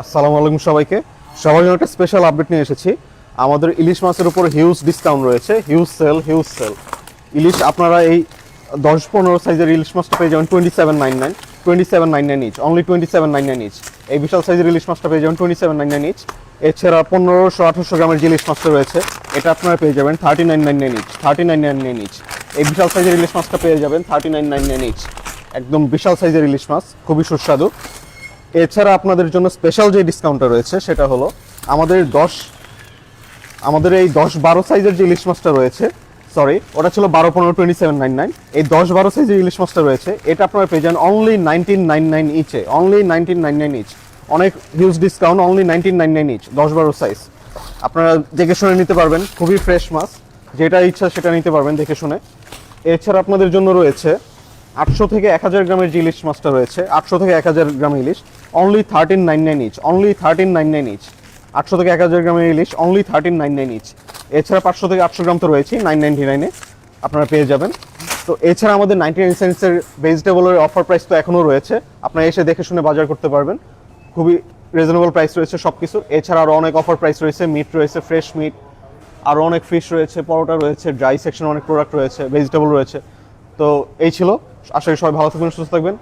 আসসালামু আলাইকুম সবাইকে। সবার জন্য একটা স্পেশাল আপডেট নিয়ে এসেছি। আমাদের ইলিশ মাছের উপর হিউজ ডিসকাউন্ট রয়েছে, হিউজ সেল। ইলিশ আপনারা এই 10-15 সাইজের ইলিশ মাছটা পেয়ে যাবেন 2799 ইচ, অনলি 2799 ইচ। এই বিশাল সাইজের ইলিশ মাছটা পেয়ে যাবেন 2799 ইচ। এছাড়া 1500-1800 গ্রামের যে ইলিশ মাছটা রয়েছে এটা আপনারা পেয়ে যাবেন 3999 ইচ, 3999 ইচ। এই বিশাল সাইজের ইলিশ মাছটা পেয়ে যাবেন 3999 ইচ। একদম বিশাল সাইজের ইলিশ মাছ, খুবই সুস্বাদু। এছাড়া আপনাদের জন্য স্পেশাল যে ডিসকাউন্টটা রয়েছে সেটা হলো আমাদের এই 10-12 সাইজের যে ইলিশ মাছটা রয়েছে, সরি ওটা ছিল 12-15 2799, এই 10-12 সাইজের ইলিশ মাছটা রয়েছে এটা আপনারা পেয়ে যান অনলি 1999 ইচে, অনলি 1999 ইচ। অনেক huge discount, only 1999 each, 10-12 size. আপনারা দেখে শুনে নিতে পারবেন, খুবই ফ্রেশ মাছ, যেটা ইচ্ছা সেটা নিতে পারবেন দেখে শুনে। এছাড়া আপনাদের জন্য রয়েছে 800 থেকে 1000 গ্রামের যে ইলিশ মাছটা রয়েছে, 800 থেকে 1000 গ্রামের ইলিশ অনলি 1399 ইচ, অনলি 1399 ইচ। 800 থেকে 1000 গ্রামের ইলিশ অনলি 1399 ইচ। এছাড়া 500 থেকে 800 গ্রাম তো রয়েছেই 999 এ আপনারা পেয়ে যাবেন। তো এছাড়া আমাদের 99 সেন্টসের ভেজিটেবলের অফার প্রাইস তো এখনও রয়েছে, আপনারা এসে দেখে শুনে বাজার করতে পারবেন। খুবই রিজনেবল প্রাইস রয়েছে সব কিছু। এছাড়া আরও অনেক অফার প্রাইস রয়েছে, মিট রয়েছে, ফ্রেশ মিট, আরও অনেক ফিশ রয়েছে, পরোটা রয়েছে, ড্রাই সেকশন অনেক প্রোডাক্ট রয়েছে, ভেজিটেবল রয়েছে। তো এই ছিল, আশা করি সবাই ভালো থাকবেন, সুস্থ থাকবেন।